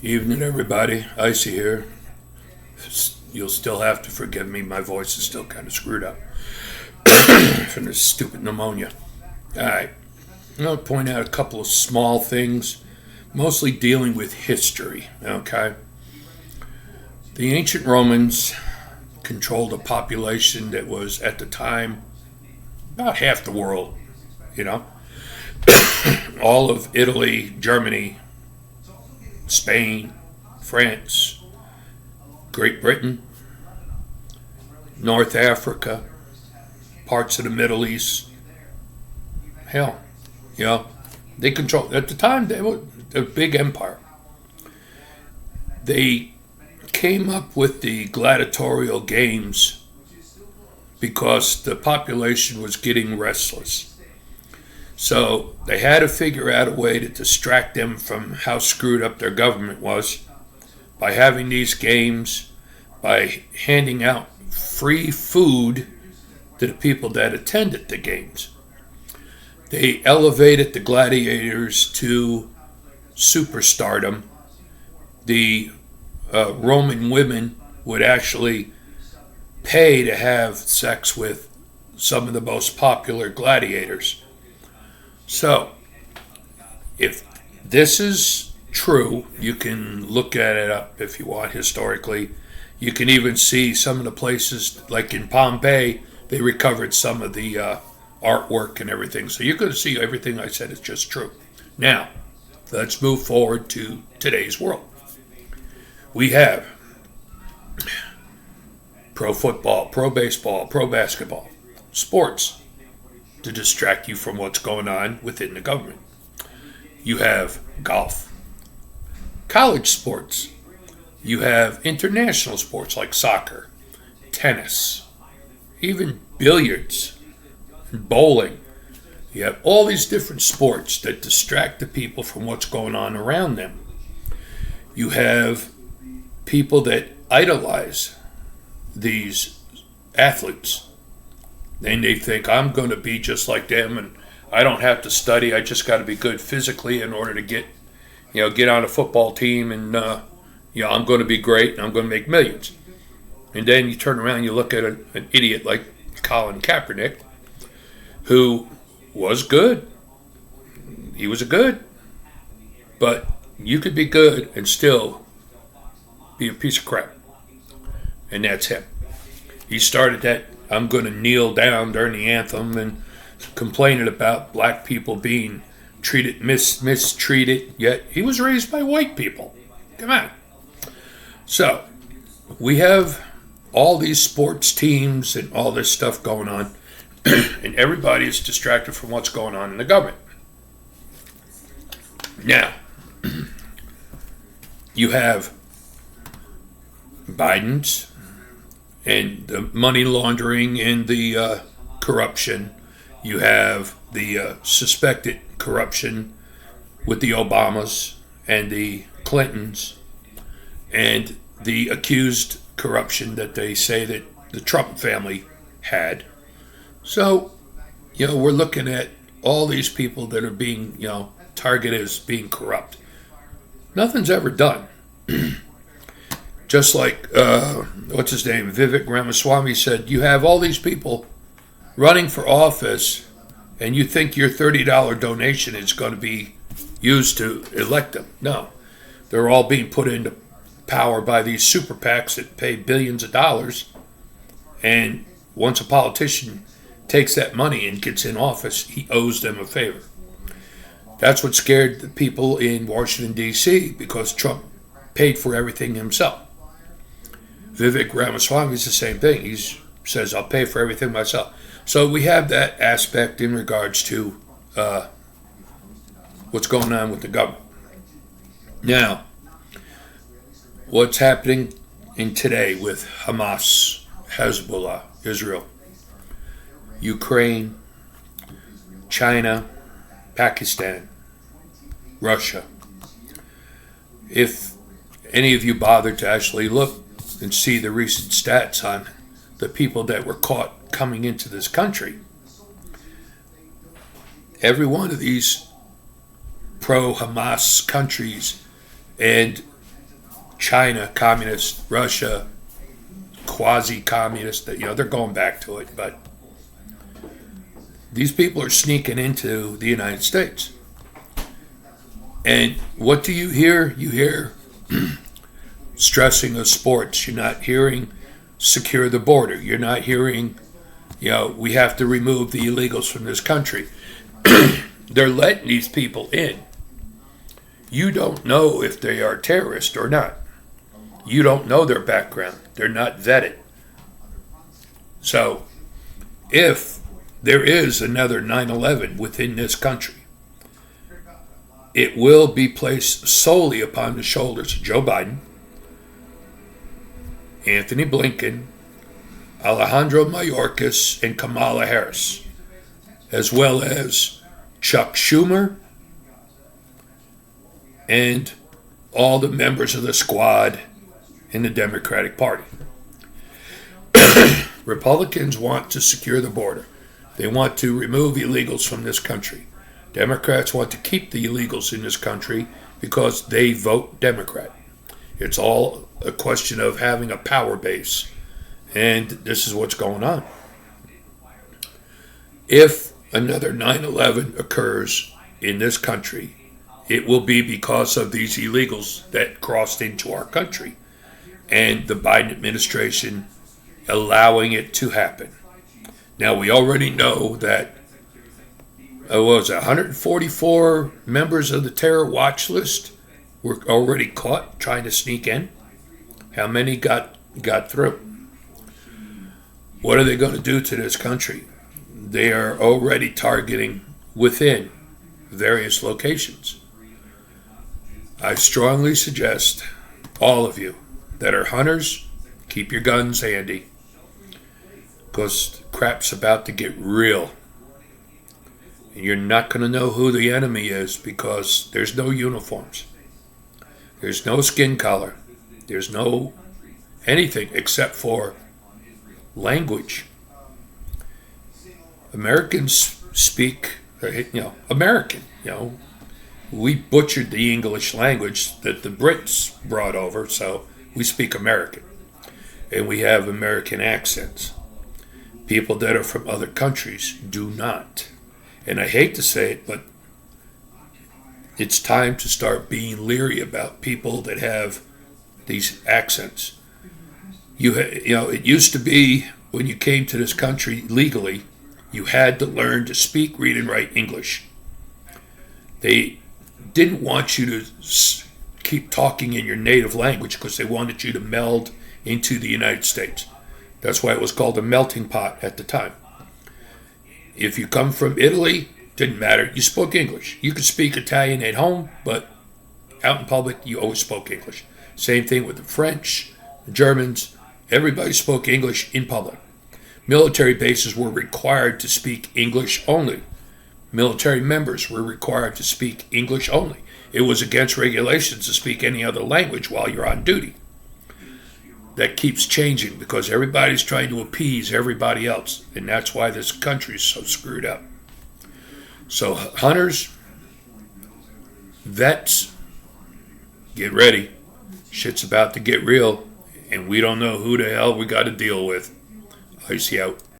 Evening, everybody. Icy here. You'll still have to forgive me. My voice is still kind of screwed up from this stupid pneumonia. All right. I'm going to point out a couple of small things, mostly dealing with history. Okay. The ancient Romans controlled a population that was, at the time, about half the world. You know, all of Italy, Germany, Spain, France, Great Britain, North Africa, parts of the Middle East. Hell, they controlled, at the time, they were a big empire. They came up with the gladiatorial games because the population was getting restless. So they had to figure out a way to distract them from how screwed up their government was by having these games, by handing out free food to the people that attended the games. They elevated the gladiators to superstardom. The Roman women would actually pay to have sex with some of the most popular gladiators. So, if this is true, you can look at it up if you want historically. You can even see some of the places, like in Pompeii, they recovered some of the artwork and everything. So you're going to see everything I said is just true. Now, let's move forward to today's world. We have pro football, pro baseball, pro basketball, sports, to distract you from what's going on within the government. You have golf, college sports. You have international sports like soccer, tennis, even billiards, and bowling. You have all these different sports that distract the people from what's going on around them. You have people that idolize these athletes. And they think, I'm going to be just like them, and I don't have to study. I just got to be good physically in order to get on a football team, and I'm going to be great, and I'm going to make millions. And then you turn around and you look at an idiot like Colin Kaepernick, who was good. He was good, but you could be good and still be a piece of crap. And that's him. He started that I'm going to kneel down during the anthem and complaining about black people being mistreated, yet he was raised by white people. Come on. So, we have all these sports teams and all this stuff going on, and everybody is distracted from what's going on in the government. Now, you have Biden's and the money laundering and the corruption. You have the suspected corruption with the Obamas and the Clintons, and the accused corruption that they say that the Trump family had. So, we're looking at all these people that are being, targeted as being corrupt. Nothing's ever done. Just like, what's his name, Vivek Ramaswamy said, you have all these people running for office, and you think your $30 donation is going to be used to elect them. No. They're all being put into power by these super PACs that pay billions of dollars, and once a politician takes that money and gets in office, he owes them a favor. That's what scared the people in Washington, D.C., because Trump paid for everything himself. Vivek Ramaswamy is the same thing. He says, I'll pay for everything myself. So we have that aspect in regards to what's going on with the government. Now, what's happening in today with Hamas, Hezbollah, Israel, Ukraine, China, Pakistan, Russia. If any of you bothered to actually look and see the recent stats on the people that were caught coming into this country, every one of these pro-Hamas countries and China, communist, Russia, quasi-communist. They're going back to it, but these people are sneaking into the United States. And what do you hear? You hear stressing of sports. You're not hearing secure the border. You're not hearing, we have to remove the illegals from this country. They're letting these people in. You don't know if they are terrorists or not. You don't know their background. They're not vetted. So, if there is another 9/11 within this country, it will be placed solely upon the shoulders of Joe Biden, Anthony Blinken, Alejandro Mayorkas, and Kamala Harris, as well as Chuck Schumer and all the members of the squad in the Democratic Party. Republicans want to secure the border. They want to remove illegals from this country. Democrats want to keep the illegals in this country because they vote Democrat. It's all a question of having a power base. And this is what's going on. If another 9/11 occurs in this country, it will be because of these illegals that crossed into our country and the Biden administration allowing it to happen. Now, we already know that 144 members of the terror watch list were already caught trying to sneak in. How many got through? What are they going to do to this country? They are already targeting within various locations. I strongly suggest all of you that are hunters, keep your guns handy, because crap's about to get real. And you're not going to know who the enemy is because there's no uniforms. There's no skin color. There's no anything except for language. Americans speak, American. We butchered the English language that the Brits brought over, so we speak American. And we have American accents. People that are from other countries do not. And I hate to say it, but it's time to start being leery about people that have these accents. It used to be when you came to this country legally, you had to learn to speak, read, and write English. They didn't want you to keep talking in your native language because they wanted you to meld into the United States. That's why it was called a melting pot at the time. If you come from Italy, didn't matter. You spoke English. You could speak Italian at home, but out in public, you always spoke English. Same thing with the French, the Germans. Everybody spoke English in public. Military bases were required to speak English only. Military members were required to speak English only. It was against regulations to speak any other language while you're on duty. That keeps changing because everybody's trying to appease everybody else, and that's why this country is so screwed up. So hunters, vets, get ready. Shit's about to get real, and we don't know who the hell we got to deal with. Icy out.